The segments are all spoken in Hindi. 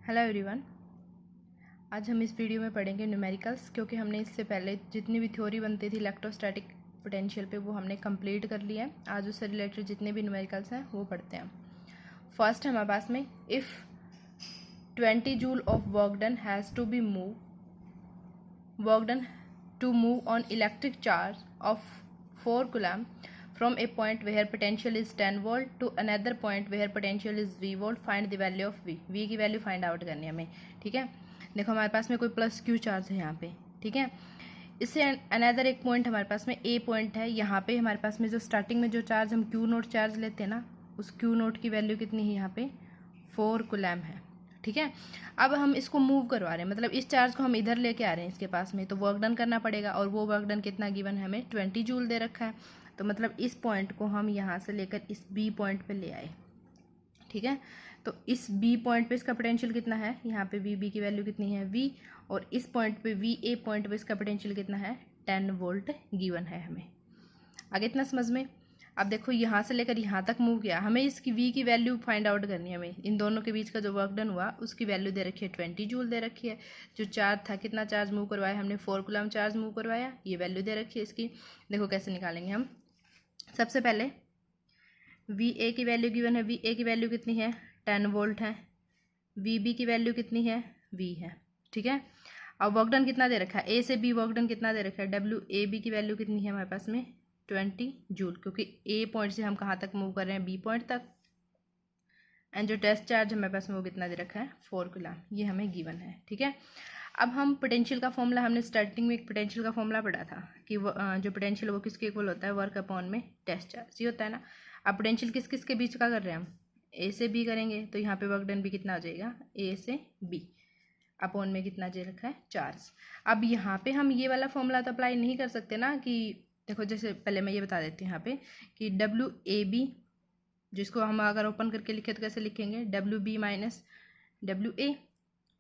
Hello everyone. आज हम इस वीडियो में पढ़ेंगे न्यूमेरिकल्स, क्योंकि हमने इससे पहले जितनी भी थ्योरी बनती थी इलेक्ट्रोस्टैटिक पोटेंशियल पे वो हमने कंप्लीट कर लिया है। आज उससे रिलेटेड जितने भी न्यूमेरिकल्स हैं वो पढ़ते हैं। फर्स्ट है हमारे पास में, if 20 joule of work done has to be work done to move on electric charge of 4 coulomb from a point where potential is 10 volt to another point where potential is V volt, find the value of V। V की वैल्यू फाइंड आउट करनी है हमें। ठीक है, देखो हमारे पास में कोई प्लस क्यू चार्ज है यहाँ पे। ठीक है, इससे अनदर एक पॉइंट हमारे पास में ए पॉइंट है। यहाँ पे हमारे पास में जो स्टार्टिंग में जो चार्ज हम क्यू नोट चार्ज लेते हैं ना, उस क्यू नोट की वैल्यू कितनी है यहाँ पे 4 कूलम है। ठीक है, अब हम इसको मूव करवा रहे हैं, मतलब इस चार्ज को हम इधर लेके आ रहे हैं इसके पास में, तो वर्क डन करना पड़ेगा। और वो वर्क डन कितना गिवन है हमें 20 जूल दे रखा है। तो मतलब इस पॉइंट को हम यहाँ से लेकर इस बी पॉइंट पे ले आए। ठीक है, तो इस बी पॉइंट पे इसका पोटेंशियल कितना है, यहाँ पे वी बी की वैल्यू कितनी है वी, और इस पॉइंट पे वी ए पॉइंट पे इसका पोटेंशियल कितना है 10 वोल्ट गिवन है हमें। आगे इतना समझ में। अब देखो यहाँ से लेकर यहाँ तक मूव किया, हमें इसकी वी की वैल्यू फाइंड आउट करनी है। हमें इन दोनों के बीच का जो वर्क डन हुआ उसकी वैल्यू दे रखी है 20 जूल दे रखी है। जो चार्ज था, कितना चार्ज मूव करवाया हमने 4 कूलम चार्ज मूव करवाया, ये वैल्यू दे रखी है इसकी। देखो कैसे निकालेंगे हम। सबसे पहले वी ए की वैल्यू गिवन है, वी ए की वैल्यू कितनी है 10 वोल्ट है। वी बी की वैल्यू कितनी है वी है। ठीक है, अब वर्क डन कितना दे रखा है, ए से बी वर्क डन कितना दे रखा है, डब्ल्यू ए बी की वैल्यू कितनी है हमारे पास में 20 जूल, क्योंकि ए पॉइंट से हम कहाँ तक मूव कर रहे हैं बी पॉइंट तक। एंड जो टेस्ट चार्ज हमारे पास में वो कितना दे रखा है 4 कूलम, ये हमें गिवन है। ठीक है, अब हम पोटेंशियल का फॉर्मूला, हमने स्टार्टिंग में एक पोटेंशियल का फॉर्मूला पढ़ा था कि जो पोटेंशियल वो किसके इक्वल होता है, वर्क अपॉन में टेस्ट चार्ज, ये होता है ना। अब पोटेंशियल किस किस के बीच का कर रहे हैं हम, ए से बी करेंगे, तो यहाँ पे वर्क डन भी कितना हो जाएगा ए से बी अपॉन में कितना दे रखा है चार्ज। अब यहाँ पे हम ये वाला फॉर्मूला तो अप्लाई नहीं कर सकते ना, कि देखो जैसे पहले मैं ये बता देती हूँ यहाँ पे कि डब्ल्यू ए बी, जिसको हम अगर ओपन करके लिखे तो कैसे लिखेंगे, W B minus W A,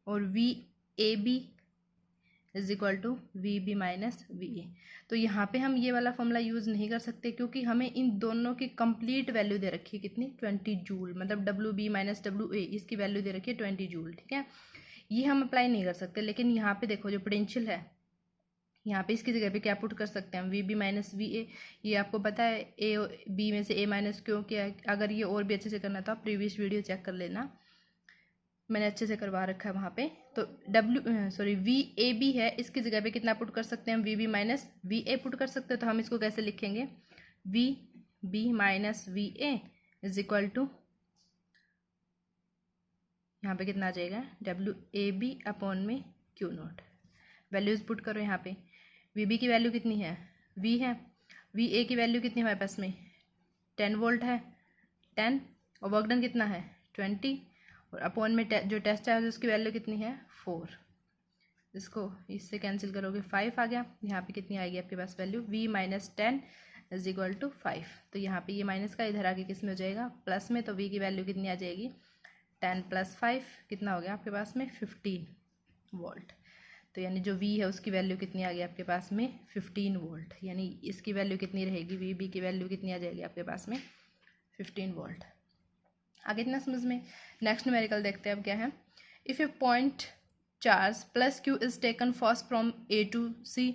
और V A B is equal to V B minus V A. तो यहाँ पे हम ये वाला फॉर्मूला यूज़ नहीं कर सकते, क्योंकि हमें इन दोनों की कंप्लीट वैल्यू दे रखी है कितनी 20 जूल, मतलब W B minus W A, इसकी वैल्यू दे रखी है 20 जूल। ठीक है, ये हम अप्लाई नहीं कर सकते। लेकिन यहाँ पे देखो जो पोटेंशियल है, यहाँ पे इसकी जगह पे क्या पुट कर सकते हैं हम, V B minus V A. ये आपको पता है ए बी में से ए माइनस क्यों किया है। अगर ये और भी अच्छे से करना था आप प्रीवियस वीडियो चेक कर लेना, मैंने अच्छे से करवा रखा है वहाँ पे। तो वी ए बी है, इसकी जगह पे कितना पुट कर सकते हैं हम, V B minus V A put कर सकते हैं। तो हम इसको कैसे लिखेंगे, V B minus V A is equal to, यहाँ पे कितना आ जाएगा डब्ल्यू ए बी अपॉन में क्यू नोट। वैल्यूज पुट करो यहाँ पे, वी बी की वैल्यू कितनी है वी है, वी ए की वैल्यू कितनी है हमारे पास में 10 वोल्ट है 10, और वर्क डन कितना है 20, और अपॉन में जो टेस्ट चार्ज है उसकी वैल्यू कितनी है 4। इसको इससे कैंसिल करोगे 5 आ गया। यहाँ पे कितनी आएगी आपके पास value, v minus 10 is equal to 5। तो यहाँ पे ये माइनस का इधर आके किस में हो जाएगा प्लस में, तो v की वैल्यू कितनी आ जाएगी 10 प्लस 5 कितना हो गया आपके पास में 15 वोल्ट। तो यानी जो v है उसकी वैल्यू कितनी आ गई आपके पास में 15 वोल्ट, यानी इसकी वैल्यू कितनी रहेगी, वी बी की वैल्यू कितनी आ जाएगी आपके पास में 15 वोल्ट। आगे इतना समझ में। नेक्स्ट न्यूमेरिकल देखते हैं अब क्या है। If a point charge plus Q is taken first from A to C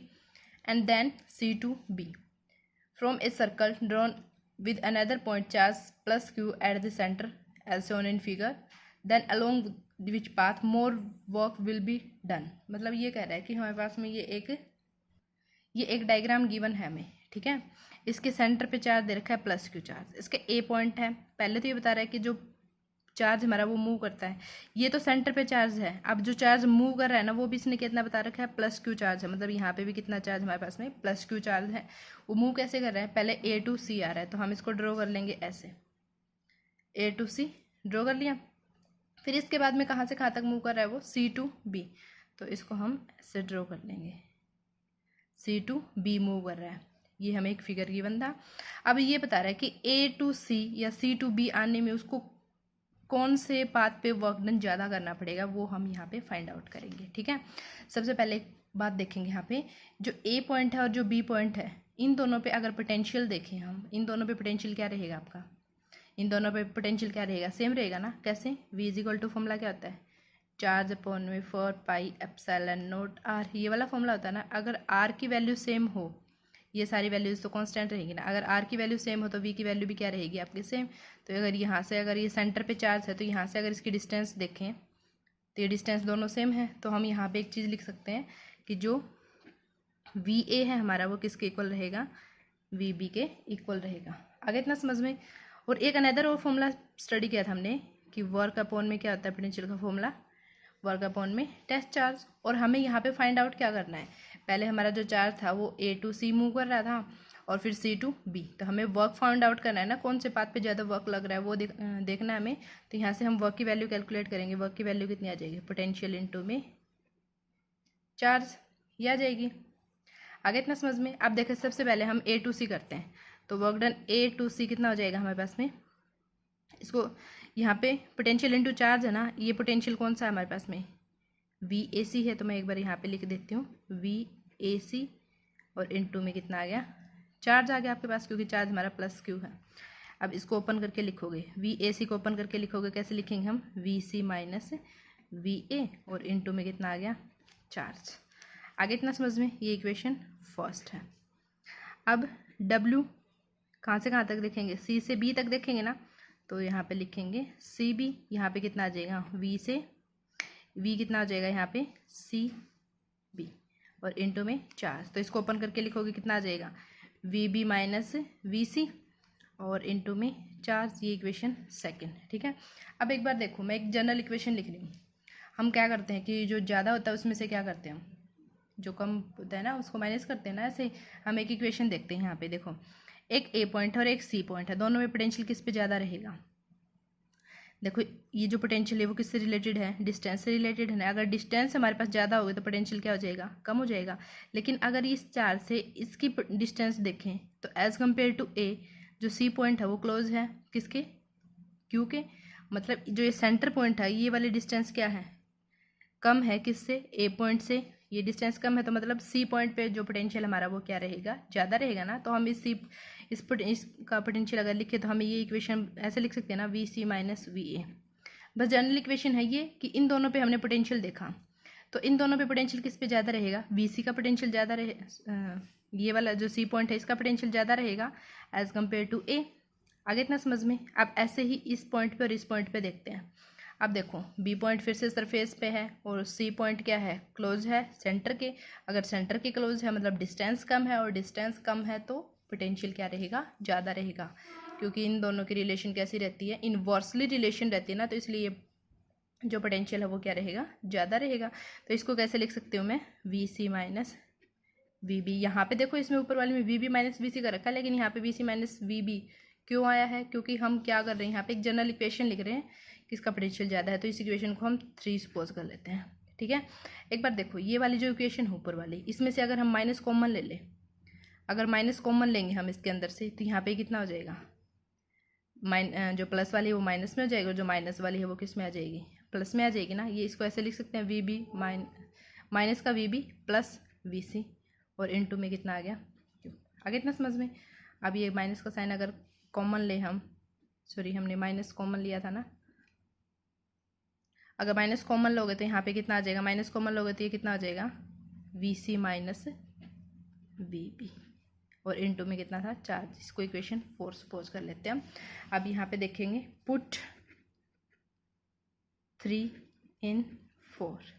and then C to B from a circle drawn with another point charge plus Q at the centre as shown in figure, then along which path more work will be done. मतलब ये कह रहा है कि हमारे पास में ये एक डायग्राम गिवन है हमें। ठीक है, इसके सेंटर पे चार्ज दे रखा है प्लस क्यू चार्ज, इसके ए पॉइंट है। पहले तो ये बता रहा है कि जो चार्ज हमारा वो मूव करता है, ये तो सेंटर पे चार्ज है। अब जो चार्ज मूव कर रहा है ना, वो भी इसने कितना बता रखा है प्लस क्यू चार्ज है। मतलब यहाँ पे भी कितना चार्ज हमारे पास में प्लस क्यू चार्ज है। वो मूव कैसे कर रहा है, पहले ए टू सी आ रहा है, तो हम इसको ड्रॉ कर लेंगे ऐसे, ए टू सी ड्रॉ कर लिया। फिर इसके बाद में कहाँ से कहाँ तक मूव कर रहा है वो सी टू बी, तो इसको हम ऐसे ड्रॉ कर लेंगे, सी टू बी मूव कर रहा है। ये हमें एक फिगर गिवन था। अब ये बता रहा है कि ए टू सी या सी टू बी आने में उसको कौन से पाथ पे वर्क डन ज़्यादा करना पड़ेगा, वो हम यहाँ पे फाइंड आउट करेंगे। ठीक है, सबसे पहले एक बात देखेंगे यहाँ पे, जो ए पॉइंट है और जो बी पॉइंट है, इन दोनों पे अगर पोटेंशियल देखें हम, इन दोनों पे पोटेंशियल क्या रहेगा आपका, इन दोनों पे पोटेंशियल क्या रहेगा सेम रहेगा ना। कैसे, v is equal to formula क्या होता है चार्ज अपॉन में 4πε0 r, ये वाला फॉर्मूला होता है ना। अगर r की वैल्यू सेम हो, ये सारी वैल्यूज़ तो कांस्टेंट रहेंगी ना, अगर r की वैल्यू सेम हो तो v की वैल्यू भी क्या रहेगी आपकी सेम। तो अगर यहाँ से अगर ये सेंटर पे चार्ज है तो यहाँ से अगर इसकी डिस्टेंस देखें तो ये डिस्टेंस दोनों सेम है। तो हम यहाँ पे एक चीज़ लिख सकते हैं कि जो VA है हमारा वो किसके इक्वल रहेगा, VB के इक्वल रहेगा। आगे इतना समझ में। और एक अनदर और फॉर्मूला स्टडी किया था हमने कि वर्क अपॉन में क्या होता है पोटेंशियल का फॉर्मूला, वर्क अपॉन में टेस्ट चार्ज। और हमें यहाँ पे फाइंड आउट क्या करना है, पहले हमारा जो चार्ज था वो A to C मूव कर रहा था और फिर C to B, तो हमें वर्क फाइंड आउट करना है ना, कौन से पाथ पे ज़्यादा वर्क लग रहा है वो देखना है हमें। तो यहाँ से हम वर्क की वैल्यू कैलकुलेट करेंगे। वर्क की वैल्यू कितनी आ जाएगी, पोटेंशियल इनटू में चार्ज, ये आ जाएगी। आगे इतना समझ में। आप देखें सबसे पहले हम A to C करते हैं, तो work done A to C कितना हो जाएगा हमारे पास में, इसको यहाँ पे पोटेंशियल इनटू चार्ज है ना, ये पोटेंशियल कौन सा है हमारे पास में, VAC है। तो मैं एक बार यहाँ पे लिख देती हूँ VAC, और इनटू में कितना आ गया, चार्ज आ गया आपके पास, क्योंकि चार्ज हमारा प्लस Q है। अब इसको ओपन करके लिखोगे, VAC को ओपन करके लिखोगे, कैसे लिखेंगे हम, VC माइनस VA, और इनटू में कितना आ गया, चार्ज। आगे इतना समझ में, ये इक्वेशन फर्स्ट है। अब W कहाँ से कहाँ तक देखेंगे, C से B तक देखेंगे ना, तो यहाँ पे लिखेंगे CB, यहाँ पे कितना आ जाएगा, V से V कितना आ जाएगा यहाँ पे CB, और इनटू में चार्ज। तो इसको ओपन करके लिखोगे, कितना आ जाएगा, VB माइनस VC, और इनटू में चार्ज। ये इक्वेशन सेकंड, ठीक है। अब एक बार देखो, मैं एक जनरल इक्वेशन लिख रही हूँ। हम क्या करते हैं कि जो ज़्यादा होता है उसमें से क्या करते हैं, जो कम होता है ना उसको माइनस करते हैं ना। ऐसे हम एक इक्वेशन देखते हैं, यहाँ पे देखो एक A पॉइंट और एक C पॉइंट है, दोनों में पोटेंशियल किस पे ज़्यादा रहेगा। देखो ये जो पोटेंशियल है वो किससे रिलेटेड है, डिस्टेंस से रिलेटेड है ना। अगर डिस्टेंस हमारे पास ज़्यादा होगी तो पोटेंशियल क्या हो जाएगा, कम हो जाएगा। लेकिन अगर इस चार्ज से इसकी डिस्टेंस देखें तो एज़ कम्पेयर टू A, जो C पॉइंट है वो क्लोज है किसके, Q के। मतलब जो ये सेंटर पॉइंट है ये वाली डिस्टेंस क्या है, कम है किससे, A पॉइंट से। ये डिस्टेंस कम है तो मतलब C पॉइंट पे जो पोटेंशियल हमारा वो क्या रहेगा, ज़्यादा रहेगा ना। तो हम इसका पोटेंशियल अगर लिखे तो हमें ये इक्वेशन ऐसे लिख सकते हैं ना, VC माइनस VA। बस जनरल इक्वेशन है ये कि इन दोनों पे हमने पोटेंशियल देखा, तो इन दोनों पे पोटेंशियल किस पे ज़्यादा रहेगा, VC का पोटेंशियल ज़्यादा रहे, ये वाला जो C पॉइंट है इसका पोटेंशियल ज़्यादा रहेगा एज़ कम्पेयर टू A। आगे इतना समझ में। अब ऐसे ही इस पॉइंट पे और इस पॉइंट पे देखते हैं। अब देखो B पॉइंट फिर से सरफेस पे है और C पॉइंट क्या है, क्लोज है सेंटर के। अगर सेंटर के क्लोज है मतलब डिस्टेंस कम है, और डिस्टेंस कम है तो पोटेंशियल क्या रहेगा, ज़्यादा रहेगा, क्योंकि इन दोनों की रिलेशन कैसी रहती है, इनवर्सली रिलेशन रहती है ना। तो इसलिए जो पोटेंशियल है वो क्या रहेगा, ज़्यादा रहेगा। तो इसको कैसे लिख सकती हूँ मैं, VC माइनस VB। यहाँ पे देखो इसमें ऊपर वाले में VB माइनस VC का रखा है, लेकिन यहाँ पे VC माइनस VB क्यों आया है, क्योंकि हम क्या कर रहे हैं, यहाँ पे एक जनरल इक्वेशन लिख रहे हैं किसका पोटेंशियल ज़्यादा है। तो इस इक्वेशन को हम 3 सपोज कर लेते हैं, ठीक है। एक बार देखो ये वाली जो इक्वेशन है ऊपर वाली, इसमें से अगर हम माइनस कॉमन ले लें, अगर माइनस कॉमन लेंगे हम इसके अंदर से, तो यहाँ पे कितना हो जाएगा, जो प्लस वाली है वो माइनस में हो जाएगी, और जो माइनस वाली है वो किस में आ जाएगी, प्लस में आ जाएगी ना। ये इसको ऐसे लिख सकते हैं VB माइनस का VB प्लस VC, और इनटू में कितना आ गया Q। आगे इतना समझ में। अब ये माइनस का साइन अगर कॉमन ले हम, सॉरी हमने माइनस कॉमन लिया था ना, अगर माइनस कॉमन लोगे तो यहाँ पे कितना आ जाएगा, माइनस कॉमन लोगे तो ये कितना आ जाएगा, VC माइनस VB, और इनटू में कितना था, चार्ज। इसको इक्वेशन 4 सपोज कर लेते हैं हम। अब यहाँ पे देखेंगे पुट 3 in 4,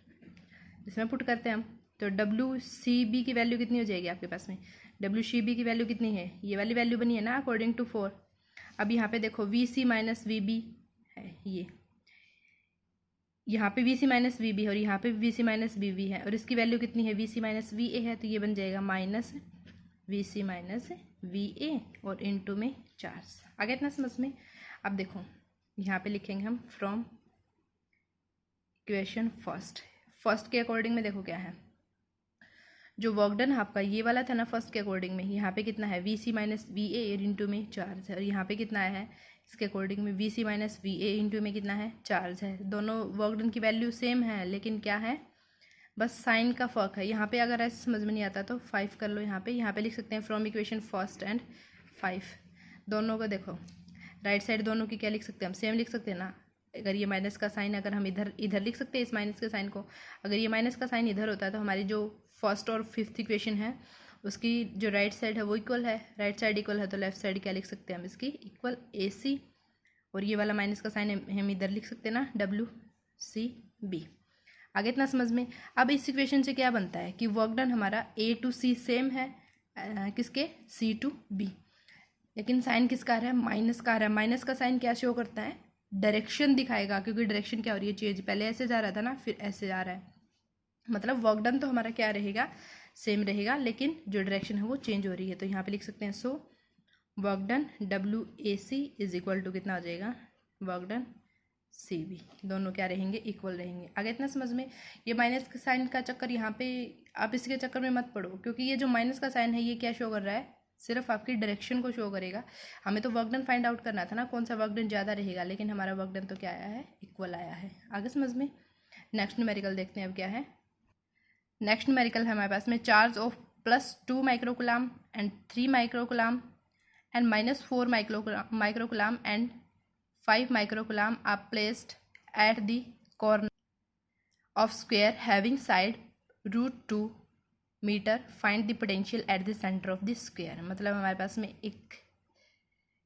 जिसमें पुट करते हैं हम, तो WCB की वैल्यू कितनी हो जाएगी आपके पास में, WCB की वैल्यू कितनी है, ये वाली वैल्यू बनी है ना अकॉर्डिंग टू 4। अब यहाँ पे देखो VC माइनस VB है, ये यहाँ पे VC माइनस VB है और यहाँ पे VC माइनस VB है, और इसकी वैल्यू कितनी है, VC माइनस VA है, तो ये बन जाएगा माइनस VC माइनस VA, और इनटू में चार्ज। आगे इतना समझ में। अब देखो यहाँ पे लिखेंगे हम फ्रॉम इक्वेशन फर्स्ट के अकॉर्डिंग में देखो क्या है, जो वर्क डन आपका ये वाला था ना फर्स्ट के अकॉर्डिंग में, यहाँ पे कितना है VC माइनस VA इंटू में चार्ज है, और यहाँ पे कितना है इसके अकॉर्डिंग में VC माइनस VA इंटू में कितना है, चार्ज है। दोनों वर्क डन की वैल्यू सेम है, लेकिन क्या है, बस साइन का फ़र्क है। यहाँ पे अगर ऐसे समझ में नहीं आता तो 5 कर लो, यहाँ पे लिख सकते हैं फ्रॉम इक्वेशन फर्स्ट एंड 5। दोनों को देखो राइट साइड दोनों की क्या लिख सकते हैं हम, सेम लिख सकते हैं ना, अगर ये माइनस का साइन अगर हम इधर लिख सकते हैं इस माइनस के साइन को, अगर ये माइनस का साइन इधर होता है तो हमारी जो फर्स्ट और फिफ्थ इक्वेशन है उसकी जो राइट साइड है वो इक्वल है, राइट साइड इक्वल है तो लेफ्ट साइड क्या लिख सकते हैं हम इसकी इक्वल AC, और ये वाला माइनस का साइन हम इधर लिख सकते हैं ना WCB। आगे इतना समझ में। अब इस इक्वेशन से क्या बनता है कि वर्क डन हमारा A to C सेम है किसके C to B, लेकिन साइन किसका आ रहा है माइनस का आ रहा है। माइनस का साइन क्या शो करता है, डायरेक्शन दिखाएगा, क्योंकि डायरेक्शन क्या हो रही है चेंज, पहले ऐसे जा रहा था ना फिर ऐसे जा रहा है, मतलब वर्क डन तो हमारा क्या रहेगा सेम रहेगा, लेकिन जो डायरेक्शन है वो चेंज हो रही है। तो यहाँ पे लिख सकते हैं so work done WAC is equal to कितना हो जाएगा वर्क डन CB, दोनों क्या रहेंगे इक्वल रहेंगे। आगे इतना समझ में। ये माइनस का साइन का चक्कर यहाँ पे आप इसके चक्कर में मत पड़ो, क्योंकि ये जो माइनस का साइन है ये क्या शो कर रहा है, सिर्फ आपकी डायरेक्शन को शो करेगा। हमें तो वर्क डन फाइंड आउट करना था ना कौन सा वर्क डन ज़्यादा रहेगा, लेकिन हमारा वर्क डन तो क्या आया है इक्वल आया है। आगे समझ में। नेक्स्ट न्यूमेरिकल देखते हैं अब क्या है। नेक्स्ट न्यूमेरिकल है हमारे पास में charge of +2 microcoulomb and 3 microcoulomb and -4 microcoulomb and 5 microcoulomb are placed at the corner of square having side √2 metre, find the potential at the centre of the square. मतलब हमारे पास में एक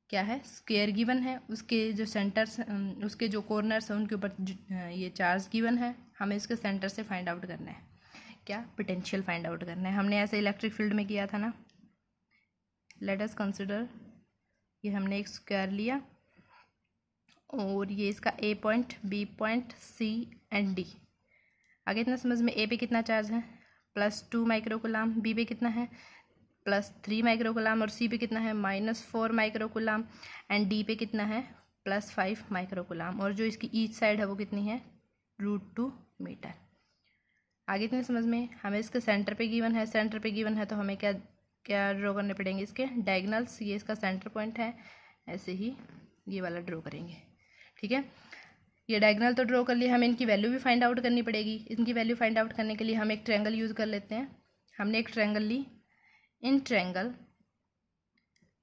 क्या है स्क्वायर गिवन है, उसके जो सेंटर्स उसके जो कॉर्नर्स हैं उनके ऊपर ये चार्ज गिवन है, हमें इसके सेंटर से फाइंड आउट करना है क्या पोटेंशियल फाइंड आउट करना है। हमने ऐसे इलेक्ट्रिक फील्ड में किया था ना। लेट अस कंसिडर ये हमने एक स्क्वायर लिया और ये इसका A point B point C and D। आगे इतना समझ में। A पे कितना चार्ज है +2 माइक्रोकुलाम, B पे कितना है +3 माइक्रोकुलाम और C पे कितना है -4 माइक्रोकुलाम एंड D पे कितना है +5 माइक्रोकुलाम, और जो इसकी ईच साइड है वो कितनी है √2 मीटर। आगे इतने समझ में। हमें इसके सेंटर पे गिवन है, सेंटर पे गिवन है तो हमें क्या क्या ड्रॉ करने पड़ेंगे इसके डायगनल्स। ये इसका सेंटर पॉइंट है, ऐसे ही ये वाला ड्रॉ करेंगे, ठीक है। ये डायगनल तो ड्रॉ कर लिए, हमें इनकी वैल्यू भी फाइंड आउट करनी पड़ेगी। इनकी वैल्यू फाइंड आउट करने के लिए हम एक ट्रायंगल यूज़ कर लेते हैं। हमने एक ट्रायंगल ली, इन ट्रायंगल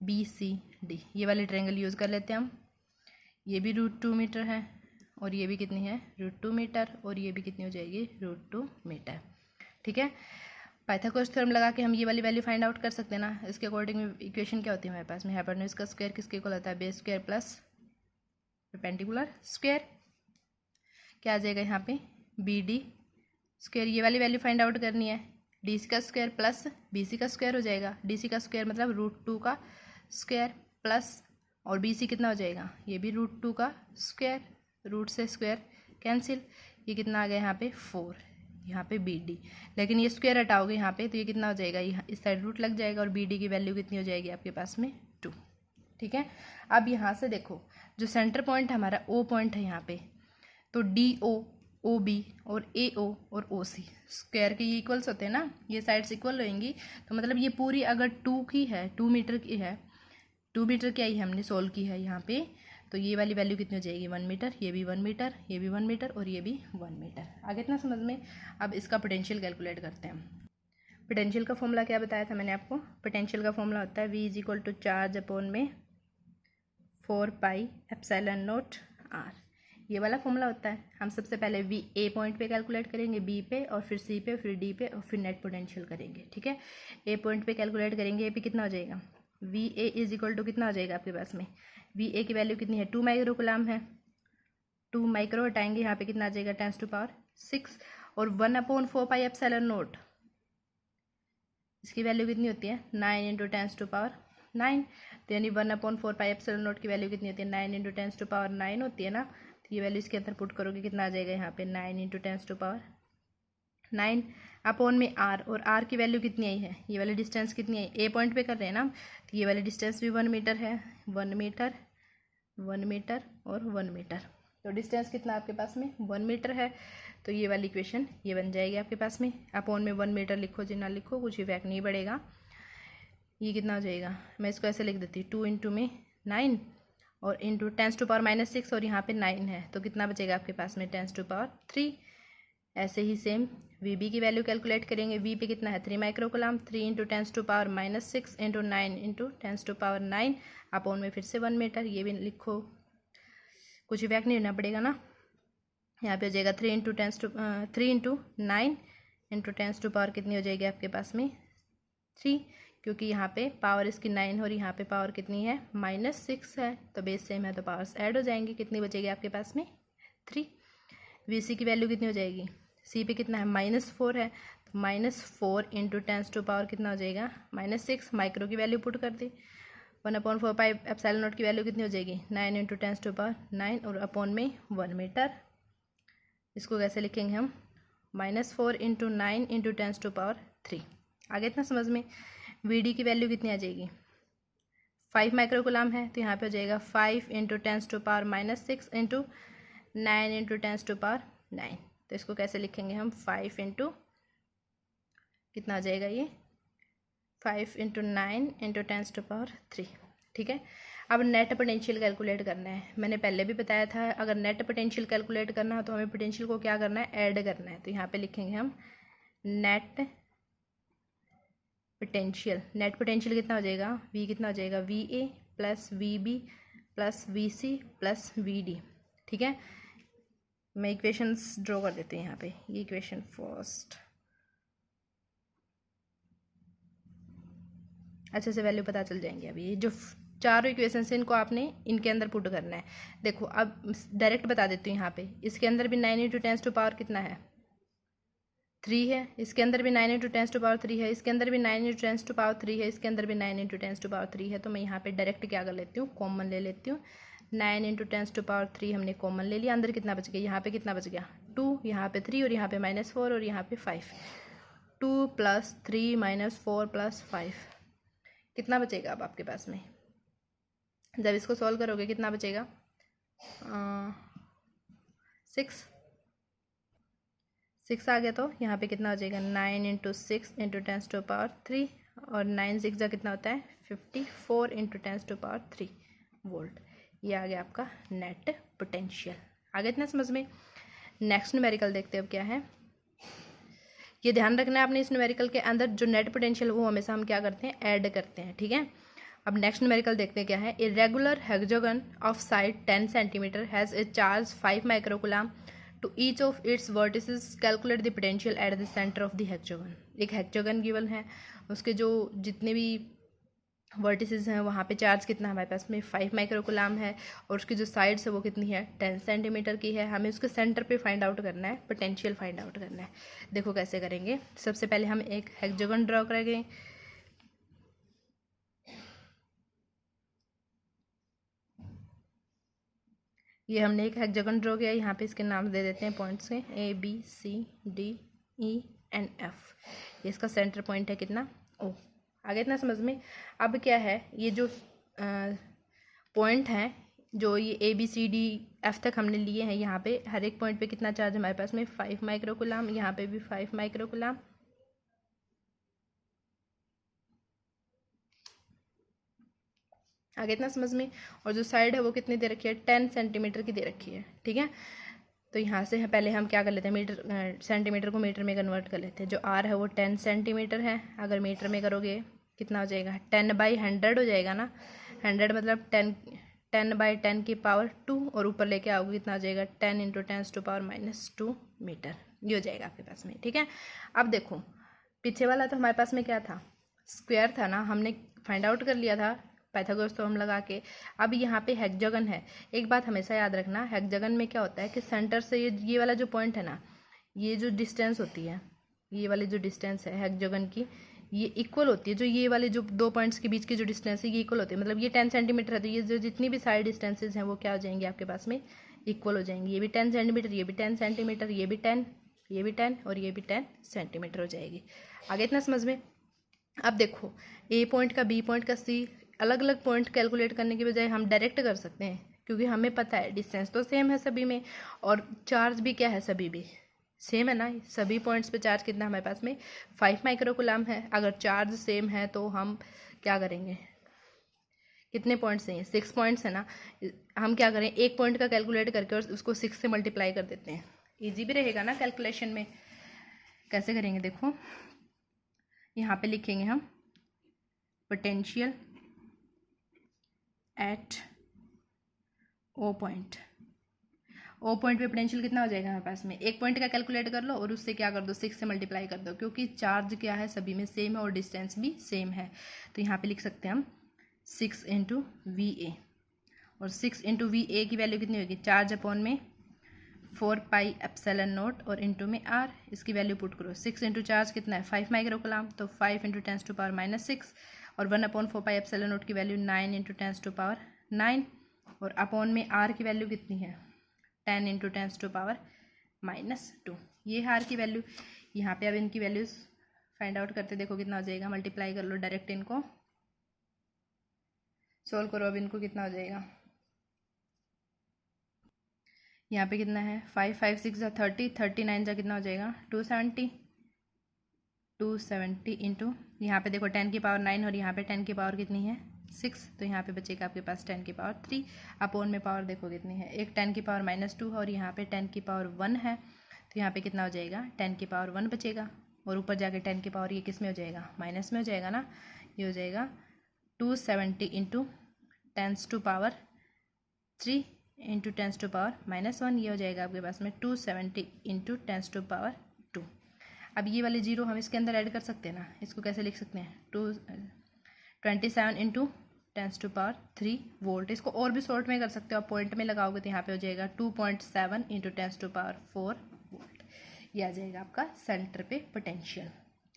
BCD, ये वाले ट्रायंगल यूज़ कर लेते हैं हम। ये भी √2 मीटर है और ये भी कितनी है √2 मीटर, और ये भी कितनी हो जाएगी √2 मीटर, ठीक है। पाइथागोरस थ्योरम लगा के हम ये वाली वैल्यू फाइंड आउट कर सकते हैं ना। इसके अकॉर्डिंग इक्वेशन क्या होती है हमारे पास में, हाइपोटेन्यूज का स्क्वायर किसके इक्वल होता है base square plus perpendicular square. क्या आ जाएगा यहाँ पे BD स्क्वायर। ये वाली वैल्यू फाइंड आउट करनी है, DC का स्क्वायर प्लस BC का स्क्वायर हो जाएगा। DC का स्क्वायर मतलब √2 का स्क्वायर प्लस, और BC कितना हो जाएगा ये भी √2 का स्क्वायर, रूट से स्क्वायर कैंसिल, ये कितना आ गया यहाँ पे 4, यहाँ पे BD। लेकिन ये स्क्वायर हटाओगे यहाँ पे तो ये कितना हो जाएगा, यहाँ इस साइड रूट लग जाएगा और BD की वैल्यू कितनी हो जाएगी आपके पास में 2, ठीक है। अब यहाँ से देखो जो सेंटर पॉइंट हमारा O पॉइंट है यहाँ पे, तो DO OB और AO और OC स्क्वायर के ये इक्वल्स होते हैं ना, ये साइड्स इक्वल रहेंगी। तो मतलब ये पूरी अगर 2 की है 2 मीटर की है, 2 मीटर की आई हमने सोल्व की है यहाँ पे, तो ये वाली वैल्यू कितनी हो जाएगी 1 मीटर, ये भी 1 मीटर, ये भी 1 मीटर और ये भी 1 मीटर। आगे इतना समझ में। अब इसका पोटेंशियल कैलकुलेट करते हैं। पोटेंशियल का फॉर्मूला क्या बताया था मैंने आपको, पोटेंशियल का फॉर्मूला होता है V = चार्ज अपॉन में 4πε0 R। ये वाला फॉर्मूला होता है। हम सबसे पहले V A पॉइंट पे कैलकुलेट करेंगे, B पे और फिर C पे, फिर D पे और फिर नेट पोटेंशियल करेंगे, ठीक है। A पॉइंट पे कैलकुलेट करेंगे, A पे कितना हो जाएगा VA = कितना हो जाएगा आपके पास में, VA की वैल्यू कितनी है 2 माइक्रोकुलाम है, 2 माइक्रो हटाएंगे यहाँ पे कितना आ जाएगा 10⁻6 और 1/4πε0 इसकी वैल्यू कितनी होती है 9 × 10⁻9, तो यानी 1/4πε0 की वैल्यू कितनी होती है 9 × 10⁻9 होती है ना। तो ये वैल्यू इसके अंदर पुट करोगे कितना आ जाएगा यहाँ पे 9 × 10⁻9 अपॉन में R, और R की वैल्यू कितनी आई है, ये वाली डिस्टेंस कितनी है A पॉइंट पे कर रहे हैं ना, तो ये वाली डिस्टेंस भी 1 मीटर है, 1 मीटर 1 मीटर और 1 मीटर, तो डिस्टेंस कितना आपके पास में 1 मीटर है। तो ये वाली इक्वेशन ये बन जाएगी आपके पास में। अपॉन में 1 मीटर लिखो जितना लिखो, कुछ इफेक्ट नहीं पड़ेगा। ये कितना हो जाएगा, मैं इसको ऐसे लिख देती हूँ 2 इंटू में 9 और इंटू 10⁻6 और यहाँ पे 9 है, तो कितना बचेगा आपके पास में 10⁻3। ऐसे ही सेम VB की वैल्यू कैलकुलेट करेंगे। V पे कितना है 3 माइक्रोकुलाम, 3 × 10⁻6 इंटू 9 × 10⁻9 अपॉन में फिर से 1 मीटर, ये भी लिखो कुछ इफेक्ट नहीं होना पड़ेगा ना। यहाँ पे हो जाएगा 3 इंटू 9 इंटू 10 कितनी हो जाएगी आपके पास में 3, क्योंकि यहाँ पे पावर इसकी 9 और यहाँ पे पावर कितनी है -6 है, तो बेस सेम है तो पावर्स ऐड हो जाएंगी। कितनी बचेगी आपके पास में 3। VC की वैल्यू कितनी हो जाएगी, C पे कितना है -4 है, तो -4 इंटू 10 कितना हो जाएगा -6। माइक्रो की वैल्यू पुट कर दी, 1/4 पाई एप्सिलॉन नॉट की वैल्यू कितनी हो जाएगी 9 इंटू 10⁻9 और अपॉन में 1 मीटर। इसको कैसे लिखेंगे हम -4 इंटू 9 इंटू 10⁻3। आगे इतना समझ में। VD की वैल्यू कितनी आ जाएगी 5 माइक्रोकुलाम है, तो यहाँ पे हो जाएगा 5 इंटू 10⁻6 इंटू 9 इंटू 10⁻9। तो इसको कैसे लिखेंगे हम 5 इंटू कितना आ जाएगा ये 5 इंटू 9 इंटू 10⁻3। ठीक है। अब नेट पोटेंशियल कैलकुलेट करना है। मैंने पहले भी बताया था अगर नेट पोटेंशियल कैलकुलेट करना हो तो हमें पोटेंशियल को क्या करना है ऐड करना है। तो यहाँ पे लिखेंगे हम नेट पोटेंशियल। नेट पोटेंशियल कितना हो जाएगा V कितना हो जाएगा VA plus VB plus VC plus VD। ठीक है। मैं इक्वेशंस ड्रॉ कर देती हूँ यहाँ पे। ये इक्वेशन फर्स्ट अच्छे से वैल्यू पता चल जाएंगे। अभी ये जो चारों इक्वेशंस हैं इनको आपने इनके अंदर पुट करना है। देखो अब डायरेक्ट बता देती हूँ यहाँ पे। इसके अंदर भी 9 इंटू 10 कितना है 3 है, इसके अंदर भी 9 इंटू 10⁻3 है, इसके अंदर भी 9 इंटू 10⁻3 है, इसके अंदर भी 9 इंटू 10⁻3 है। तो मैं यहाँ पे डायरेक्ट क्या कर लेती हूँ कॉमन ले लेती हूँ। 9 इंटू 10⁻3 हमने कॉमन ले लिया। अंदर कितना बच गया यहाँ पे कितना बच गया 2, यहाँ पे 3 और यहाँ पे -4 और यहाँ पे 5। 2 + 3 - 4 + 5 कितना बचेगा अब आपके पास में। जब इसको सॉल्व करोगे कितना बचेगा 6 आ गया। तो यहाँ पे कितना हो जाएगा 9 इंटू 6 इंटू 10⁻3 और 9 6 जा कितना होता है 54 इंटू 10⁻3 वोल्ट। ये आ गया आपका नेट पोटेंशियल। आगे इतना समझ में। नेक्स्ट न्यूमेरिकल देखते हैं अब क्या है। ये ध्यान रखना है आपने इस न्यूमेरिकल के अंदर जो नेट पोटेंशियल वो हमेशा हम क्या करते हैं ऐड करते हैं। ठीक है। अब नेक्स्ट न्यूमेरिकल देखते हैं क्या है। A regular hexagon of side 10 centimetre has a charge 5 microcoulomb to each of its vertices. Calculate the potential at the centre of the hexagon. एक हेक्सागन गिवन है, उसके जो जितने भी वर्टिसेस हैं वहाँ पे चार्ज कितना हमारे पास में 5 माइक्रोकुलाम है और उसकी जो साइड्स है वो कितनी है 10 सेंटीमीटर की है। हमें उसके सेंटर पे फाइंड आउट करना है, पोटेंशियल फाइंड आउट करना है। देखो कैसे करेंगे। सबसे पहले हम एक हेक्सागन ड्रॉ करेंगे। ये हमने एक हेक्सागन ड्रॉ किया। यहाँ पे इसके नाम दे देते हैं पॉइंट्स के ABCDENF। ये इसका सेंटर पॉइंट है कितना O। आगे इतना समझ में। अब क्या है ये जो पॉइंट हैं जो ये ABCDF तक हमने लिए हैं, यहाँ पे हर एक पॉइंट पे कितना चार्ज हमारे पास में 5 माइक्रोकुलाम, यहाँ पे भी 5 माइक्रोकुलाम। आगे इतना समझ में। और जो साइड है वो कितनी दे रखी है 10 सेंटीमीटर की दे रखी है। ठीक है। तो यहाँ से पहले हम क्या कर लेते हैं मीटर सेंटीमीटर को मीटर में कन्वर्ट कर लेते हैं। जो R है वो 10 सेंटीमीटर है। अगर मीटर में करोगे कितना हो जाएगा 10/100 हो जाएगा ना। 100 मतलब 10/10 की पावर 2 और ऊपर लेके आओगे कितना हो जाएगा 10 इंटू 10⁻2 मीटर। ये हो जाएगा आपके पास में। ठीक है। अब देखो पीछे वाला तो हमारे पास में क्या था स्क्वायर था ना, हमने फाइंड आउट कर लिया था पाइथागोरस थ्योरम लगा के। अब यहाँ पे हेक्सागन है। एक बात हमेशा याद रखना, हेक्सागन में क्या होता है कि सेंटर से ये वाला जो पॉइंट है ना, ये जो डिस्टेंस होती है, ये वाली जो डिस्टेंस है हेक्सागन की ये इक्वल होती है। जो ये वाले जो दो पॉइंट्स के बीच की जो डिस्टेंस है ये इक्वल होती है। मतलब ये 10 सेंटीमीटर है तो ये जो जितनी भी साइड डिस्टेंसेज हैं वो क्या हो जाएंगी आपके पास में इक्वल हो जाएंगी। ये भी 10 सेंटीमीटर, ये भी 10 सेंटीमीटर, ये भी 10, ये भी 10 और ये भी 10 सेंटीमीटर हो जाएगी। आगे इतना समझ में। अब देखो A पॉइंट का B पॉइंट का C अलग अलग पॉइंट कैलकुलेट करने की बजाय हम डायरेक्ट कर सकते हैं, क्योंकि हमें पता है डिस्टेंस तो सेम है सभी में और चार्ज भी क्या है सभी भी सेम है ना। सभी पॉइंट्स पे चार्ज कितना हमारे पास में 5 माइक्रोकुलाम है। अगर चार्ज सेम है तो हम क्या करेंगे, कितने पॉइंट्स हैं 6 पॉइंट्स है ना। हम क्या करें एक पॉइंट का कैलकुलेट करके और उसको 6 से मल्टीप्लाई कर देते हैं। ईजी भी रहेगा ना कैलकुलेशन में। कैसे करेंगे देखो, यहाँ पे लिखेंगे हम potential at O point. O point पे पोटेंशियल कितना हो जाएगा हमारे पास में, एक पॉइंट का कैलकुलेट कर लो और उससे क्या कर दो 6 से मल्टीप्लाई कर दो, क्योंकि चार्ज क्या है सभी में सेम है और डिस्टेंस भी सेम है। तो यहाँ पे लिख सकते हैं हम 6 इंटू वी ए, और 6 इंटू वी ए की वैल्यू कितनी होगी, चार्ज अपॉन में 4 पाई एप्सिलॉन नॉट और इंटू में आर, इसकी वैल्यू पुट करो। 6 इंटू चार्ज कितना है 5 माइक्रोकूलम, तो 5 इंटू 10⁻⁻6, और 1/4 पाई एप्सिलॉन नॉट की वैल्यू 9 इंटू 10⁻9, और अपॉन में आर की वैल्यू कितनी है 10 इंटू 10⁻²। ये है आर की वैल्यू। यहाँ पे अब इनकी वैल्यूज फाइंड आउट करते देखो कितना हो जाएगा, मल्टीप्लाई कर लो डायरेक्ट, इनको सोल्व करो, अब इनको कितना हो जाएगा। यहाँ पे कितना है 5 5 6 जा 30, 39 जा कितना हो जाएगा 270, 270 इंटू यहाँ पे देखो 10 की पावर 9 और यहाँ पे 10 की पावर कितनी है 6, तो यहाँ पे बचेगा आपके पास 10 की पावर 3। अपॉन में पावर देखो कितनी है, एक 10 की पावर -2 है और यहाँ पे 10 की पावर 1 है, तो यहाँ पे कितना हो जाएगा 10 की पावर 1 बचेगा, और ऊपर जाके 10 की पावर ये किस में हो जाएगा माइनस में हो जाएगा ना, ये हो जाएगा 270 इंटू 10⁻³ इंटू 10⁻⁻1, ये हो जाएगा आपके पास में 270 इंटू 10⁻²। अब ये वाले जीरो हम इसके अंदर ऐड कर सकते हैं ना, इसको कैसे लिख सकते हैं 27 इंटू 10⁻³ वोल्ट। इसको और भी शॉर्ट में कर सकते हो, आप पॉइंट में लगाओगे तो यहाँ पे हो जाएगा 2.7 इंटू 10⁻4 वोल्ट। ये आ जाएगा आपका सेंटर पे पोटेंशियल।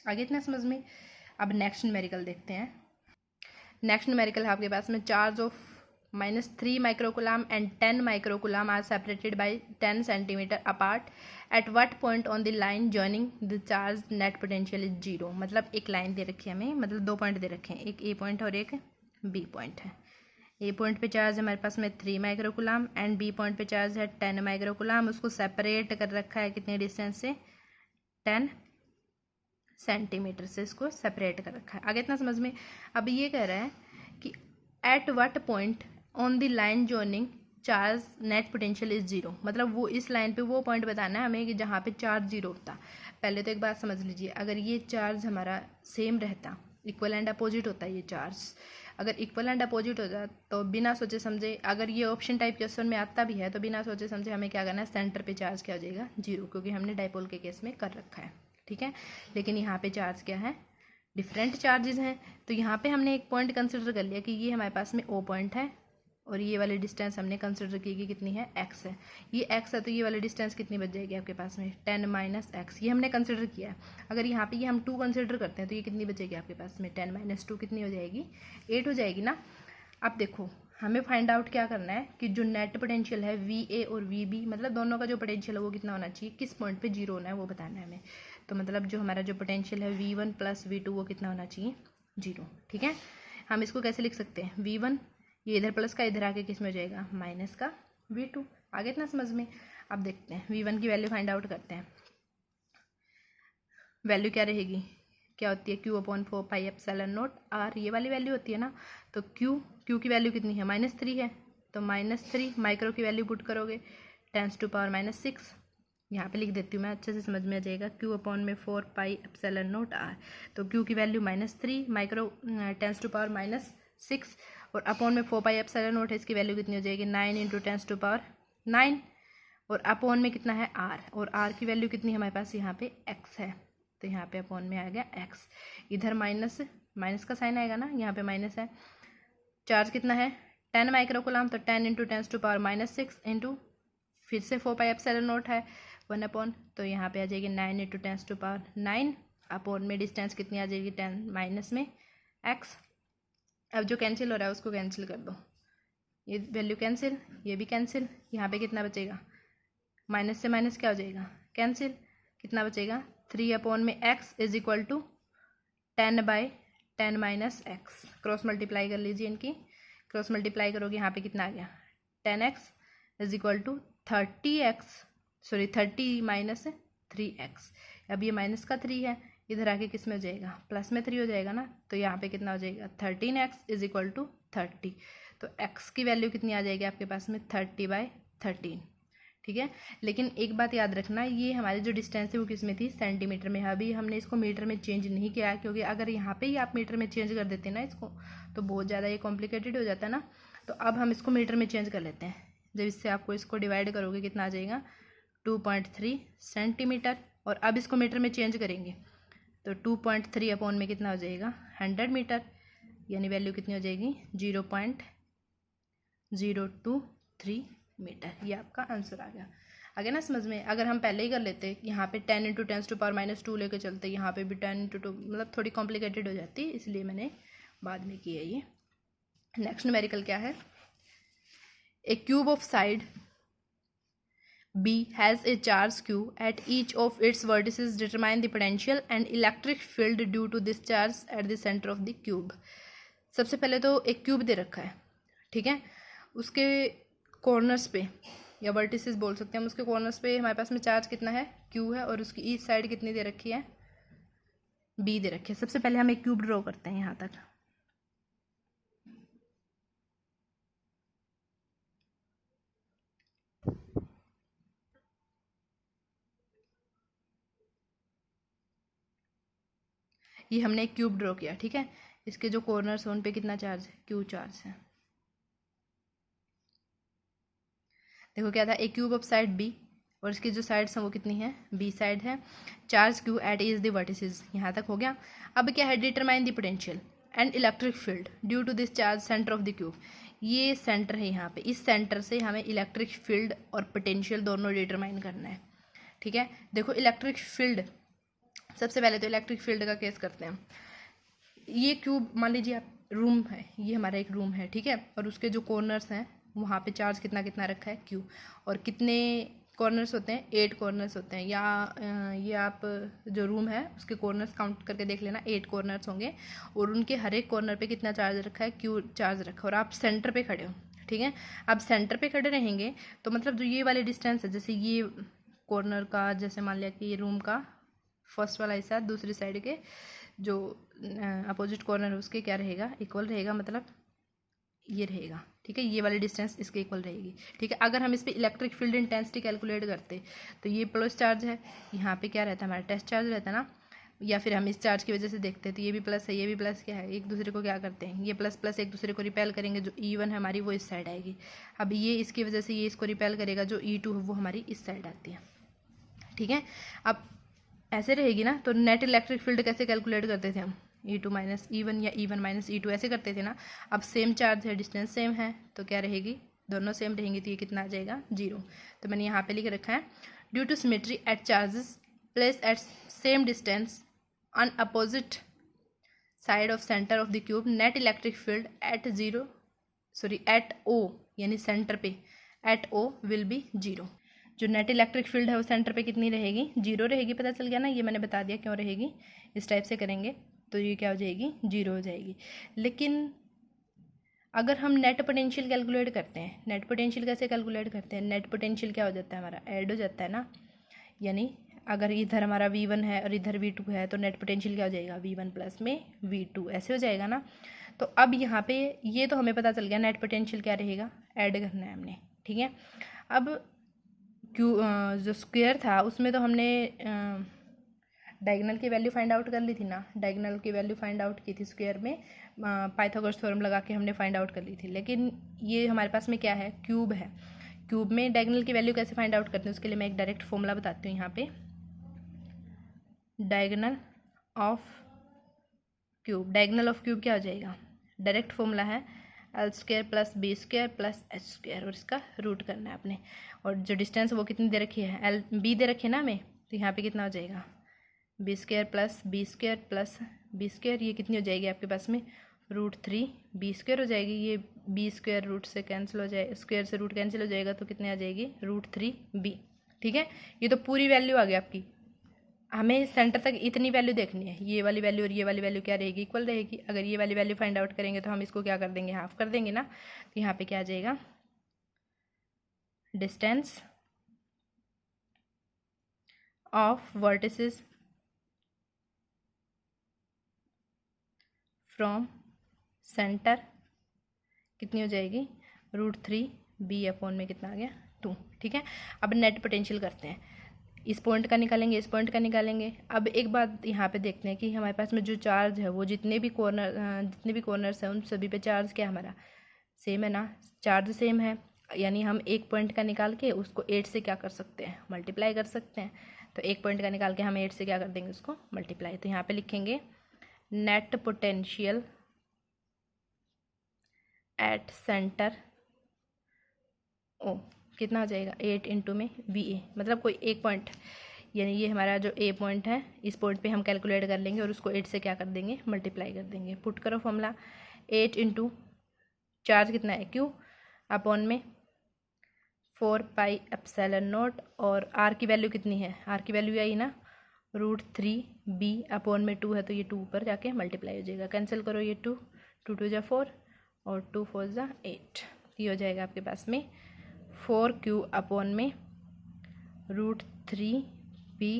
आगे इतना समझ में। अब नेक्स्ट न्यूमेरिकल देखते हैं। नेक्स्ट न्यूमेरिकल है आपके पास में charge of -3 microcoulomb and 10 microcoulomb are separated by 10 centimetre apart at what point on the line joining the charge net potential is 0। मतलब एक लाइन दे रखी है हमें, मतलब 2 पॉइंट दे रखे हैं, एक ए पॉइंट और एक बी पॉइंट है। ए पॉइंट पे चार्ज हमारे पास में 3 माइक्रोकूलम एंड बी पॉइंट पे चार्ज है 10 माइक्रोकूलम। उसको सेपरेट कर रखा है कितने डिस्टेंस से 10 सेंटीमीटर से इसको सेपरेट कर रखा है। आगे इतना समझ में। अब ये कह रहा है कि eight what point on the line joining charge net potential is 0। मतलब वो इस लाइन पे वो पॉइंट बताना है हमें कि जहाँ पे चार्ज 0 होता। पहले तो एक बात समझ लीजिए, अगर ये चार्ज हमारा सेम रहता, इक्वल एंड अपोजिट होता है ये चार्ज, अगर इक्वल एंड अपोजिट हो जाए तो बिना सोचे समझे, अगर ये ऑप्शन टाइप क्वेश्चन में आता भी है तो बिना सोचे समझे हमें क्या करना है, सेंटर पे चार्ज क्या हो जाएगा 0, क्योंकि हमने डाइपोल के केस में कर रखा है। ठीक है, लेकिन यहाँ पे चार्ज क्या है, डिफरेंट चार्जेस हैं। तो यहाँ पे हमने एक पॉइंट कंसिडर कर लिया कि ये हमारे पास में ओ पॉइंट है, और ये वाली डिस्टेंस हमने कंसिडर की कि कितनी है x है। ये x है तो ये वाली डिस्टेंस कितनी बच जाएगी आपके पास में 10 - x, ये हमने कंसिडर किया है। अगर यहाँ पे ये हम 2 कंसिडर करते हैं तो ये कितनी बचेगी आपके पास में 10 - 2 कितनी हो जाएगी 8 हो जाएगी ना। अब देखो हमें फाइंड आउट क्या करना है कि जो नेट पोटेंशियल है VA और VB, मतलब दोनों का जो पोटेंशियल है वो कितना होना चाहिए, किस पॉइंट पे 0 होना है वो बताना है हमें। तो मतलब जो हमारा जो पोटेंशियल है V1 + V2 वो कितना होना चाहिए 0। ठीक है, हम इसको कैसे लिख सकते हैं, V1 ये इधर प्लस का इधर आके किस में हो जाएगा माइनस का V2। आगे इतना समझ में। अब देखते हैं V1 की वैल्यू फाइंड आउट करते हैं। वैल्यू क्या रहेगी, क्या होती है Q/4 pi epsilon not R, ये वाली वैल्यू होती है ना। तो Q की वैल्यू कितनी है -3 है, तो -3 माइक्रो की वैल्यू पुट करोगे 10⁻⁻6। यहाँ पे लिख देती हूँ मैं, अच्छे से समझ में आ जाएगा। Q/4 pi epsilon not R, तो Q की वैल्यू -3 माइक्रो 10⁻⁻6, और अपॉन में 4 पाई एप्सिलॉन नॉट है, इसकी वैल्यू कितनी हो जाएगी 9 इंटू 10⁻9, और अपॉन में कितना है R, और R की वैल्यू कितनी है हमारे पास यहाँ पे x है, तो यहाँ पे अपॉन में आ गया x। इधर माइनस का साइन आएगा ना, यहाँ पे माइनस है। चार्ज कितना है 10 माइक्रोकूलम, तो 10 इंटू 10⁻⁻6 इंटू फिर से 4 पाई एप्सिलॉन नॉट है 1/, तो यहाँ पे आ जाएगी 9 इंटू 10⁻9, अपॉन में डिस्टेंस कितनी आ जाएगी 10 माइनस में x। अब जो कैंसिल हो रहा है उसको कैंसिल कर दो, ये वैल्यू कैंसिल, ये भी कैंसिल। यहाँ पे कितना बचेगा, माइनस से माइनस क्या हो जाएगा कैंसिल, कितना बचेगा 3/x is equal to 10/10 - x। Cross multiply कर लीजिए इनकी, क्रॉस मल्टीप्लाई करोगे यहाँ पे कितना आ गया 10x is equal to 30 - 3x। अब ये माइनस का 3 है, इधर आके किस में हो जाएगा प्लस में 3 हो जाएगा ना, तो यहाँ पे कितना हो जाएगा 13x इज इक्वल टू 30। तो x की वैल्यू कितनी आ जाएगी आपके पास में 30/13। ठीक है, लेकिन एक बात याद रखना, ये हमारी जो डिस्टेंस है वो किस में थी सेंटीमीटर में है। अभी हमने इसको मीटर में चेंज नहीं किया है, क्योंकि अगर यहाँ पे ही आप मीटर में चेंज कर देते ना इसको तो बहुत ज़्यादा ये कॉम्प्लिकेटेड हो जाता है ना। तो अब हम इसको मीटर में चेंज कर लेते हैं। जब इससे आपको इसको डिवाइड करोगे कितना आ जाएगा 2.3 सेंटीमीटर। और अब इसको मीटर में चेंज करेंगे तो 2.3 अपॉन में कितना हो जाएगा 100 मीटर, यानी वैल्यू कितनी हो जाएगी 0.023 मीटर। ये आपका आंसर आ गया। आगे ना समझ में। अगर हम पहले ही कर लेते यहाँ पे 10 × 10⁻² लेके चलते, यहाँ पे भी 10 × 2, मतलब थोड़ी कॉम्प्लिकेटेड हो जाती, इसलिए मैंने बाद में किया ये। नेक्स्ट न्यूमेरिकल क्या है, A cube of side B has a charge Q at each of its vertices. Determine the potential and electric field due to this charge at the center of the cube. सबसे पहले तो एक क्यूब दे रखा है, ठीक है, उसके कॉर्नर्स पे या वर्टिसेस बोल सकते हैं हम, उसके कॉर्नर्स पे हमारे पास में चार्ज कितना है Q है, और उसकी ईच साइड कितनी दे रखी है B दे रखी है। सबसे पहले हम एक क्यूब ड्रॉ करते हैं यहाँ तक। ये हमने एक क्यूब ड्रॉ किया, ठीक है, इसके जो कॉर्नर्स हैं उन पे कितना चार्ज है Q चार्ज है। देखो क्या था, एक क्यूब ऑफ साइड B और इसकी जो साइड्स हैं वो कितनी है B साइड है, charge Q at is the vertices. यहाँ तक हो गया। अब क्या है, determine the potential and electric field due to this charge centre of the cube. ये सेंटर है यहाँ पे, इस सेंटर से हमें इलेक्ट्रिक फील्ड और पोटेंशियल दोनों डिटरमाइन करना है, ठीक है। देखो इलेक्ट्रिक फील्ड, सबसे पहले तो इलेक्ट्रिक फील्ड का केस करते हैं। ये क्यूब मान लीजिए आप रूम है, ये हमारा एक रूम है, ठीक है, और उसके जो कॉर्नर्स हैं वहाँ पे चार्ज कितना कितना रखा है Q। और कितने कॉर्नर्स होते हैं 8 कॉर्नर्स होते हैं, या ये आप जो रूम है उसके कॉर्नर्स काउंट करके देख लेना, 8 कॉर्नर्स होंगे और उनके हर एक कॉर्नर पे कितना चार्ज रखा है Q चार्ज रखा है। और आप सेंटर पे खड़े हो, ठीक है, आप सेंटर पे खड़े रहेंगे तो मतलब जो ये वाले डिस्टेंस है, जैसे ये कॉर्नर का, जैसे मान लिया कि ये रूम का फर्स्ट वाला हिस्सा, दूसरी साइड के जो अपोजिट कॉर्नर है उसके क्या रहेगा इक्वल रहेगा, मतलब ये रहेगा, ठीक है, ये वाली डिस्टेंस इसके इक्वल रहेगी, ठीक है। अगर हम इस पर इलेक्ट्रिक फील्ड इंटेंसिटी कैलकुलेट करते तो ये प्लस चार्ज है, यहाँ पे क्या रहता है हमारा टेस्ट चार्ज रहता है ना, या फिर हम इस चार्ज की वजह से देखते हैं तो ये भी प्लस है, ये भी प्लस, क्या है एक दूसरे को क्या करते हैं, ये प्लस प्लस एक दूसरे को रिपेल करेंगे, जो E1 है हमारी वो इस साइड आएगी। अब ये इसकी वजह से ये इसको रिपेल करेगा, जो E2 है वो हमारी इस साइड आती है, ठीक है। अब ऐसे रहेगी ना, तो नेट इलेक्ट्रिक फील्ड कैसे कैलकुलेट करते थे हम, E2 माइनस E1 या E1 माइनस E2 ऐसे करते थे ना। अब सेम चार्ज है, डिस्टेंस सेम है, तो क्या रहेगी, दोनों सेम रहेंगी, तो ये कितना आ जाएगा 0। तो मैंने यहाँ पे लिख रखा है, due to symmetry at charges place at same distance on opposite side of centre of the cube, net electric field at O यानी सेंटर पे एट O विल बी 0। जो नेट इलेक्ट्रिक फील्ड है वो सेंटर पे कितनी रहेगी 0 रहेगी, पता चल गया ना, ये मैंने बता दिया क्यों रहेगी। इस टाइप से करेंगे तो ये क्या हो जाएगी 0 हो जाएगी। लेकिन अगर हम नेट पोटेंशियल कैलकुलेट करते हैं, नेट पोटेंशियल कैसे कैलकुलेट करते हैं, नेट पोटेंशियल क्या हो जाता है हमारा ऐड हो जाता है ना, यानी अगर इधर हमारा V1 है और इधर V2 है तो नेट पोटेंशियल क्या हो जाएगा V1 प्लस में V2 ऐसे हो जाएगा ना। तो अब यहाँ पे ये तो हमें पता चल गया नेट पोटेंशियल क्या रहेगा, ऐड करना है हमने, ठीक है। अब जो स्क्वायर था उसमें तो हमने डायगोनल की वैल्यू फाइंड आउट कर ली थी ना, डायगोनल की वैल्यू फाइंड आउट की थी स्क्वायर में, पाइथागोरस थ्योरम लगा के हमने फाइंड आउट कर ली थी। लेकिन ये हमारे पास में क्या है, क्यूब है, क्यूब में डायगोनल की वैल्यू कैसे फाइंड आउट करते हैं उसके लिए मैं एक डायरेक्ट फॉर्मूला बताती हूँ यहाँ पे। Diagonal of cube, diagonal of cube क्या हो जाएगा, डायरेक्ट फॉर्मूला है L² plus B² plus H², और इसका रूट करना है आपने। और जो डिस्टेंस वो कितनी दे रखी है B दे रखी है ना हमें, तो यहाँ पे कितना हो जाएगा B² plus B² plus B², ये कितनी हो जाएगी आपके पास में √3 B² हो जाएगी। ये B² रूट से कैंसिल हो जाए, स्क्वायर से रूट कैंसिल हो जाएगा तो कितने आ जाएगी √3 B, ठीक है। ये तो पूरी वैल्यू आ गई आपकी, हमें सेंटर तक इतनी वैल्यू देखनी है, ये वाली वैल्यू और ये वाली वैल्यू क्या रहेगी इक्वल रहेगी। अगर ये वाली वैल्यू फाइंड आउट करेंगे तो हम इसको क्या कर देंगे हाफ कर देंगे ना, तो यहाँ पे क्या आ जाएगा distance of vertices from centre कितनी हो जाएगी √3 B अपॉन में कितना आ गया 2, ठीक है। अब नेट पोटेंशियल करते हैं, इस पॉइंट का निकालेंगे, इस पॉइंट का निकालेंगे। अब एक बात यहाँ पे देखते हैं कि हमारे पास में जो चार्ज है वो जितने भी कॉर्नर्स हैं उन सभी पे चार्ज क्या हमारा सेम है ना, चार्ज सेम है। यानी हम एक पॉइंट का निकाल के उसको 8 से क्या कर सकते हैं, मल्टीप्लाई कर सकते हैं। तो एक पॉइंट का निकाल के हम 8 से क्या कर देंगे, उसको मल्टीप्लाई। तो यहाँ पे लिखेंगे net potential at centre O, कितना आ जाएगा 8 इंटू में VA, मतलब कोई एक पॉइंट, यानी ये हमारा जो A पॉइंट है, इस पॉइंट पे हम कैलकुलेट कर लेंगे और उसको 8 से क्या कर देंगे, मल्टीप्लाई कर देंगे। पुट करो फॉर्मूला, 8 इंटू चार्ज कितना है Q अपॉन में 4 पाई एप्सिलॉन नॉट, और R की वैल्यू कितनी है, R की वैल्यू आई ना √3B अपॉन में 2 है, तो ये 2 ऊपर जाके मल्टीप्लाई हो जाएगा। कैंसिल करो ये 2, 2 2 जा 4 और 2 4 जा 8, ये हो जाएगा आपके पास में 4Q अपॉन में √3B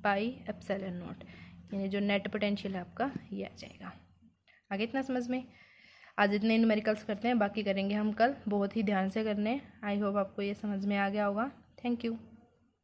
पाई एप्सिलॉन नॉट, यानी जो नेट पोटेंशियल है आपका ये आ जाएगा। आगे इतना समझ में। आज इतने न्यूमेरिकल्स करते हैं, बाकी करेंगे हम कल, बहुत ही ध्यान से करने हैं। आई होप आपको ये समझ में आ गया होगा। Thank you.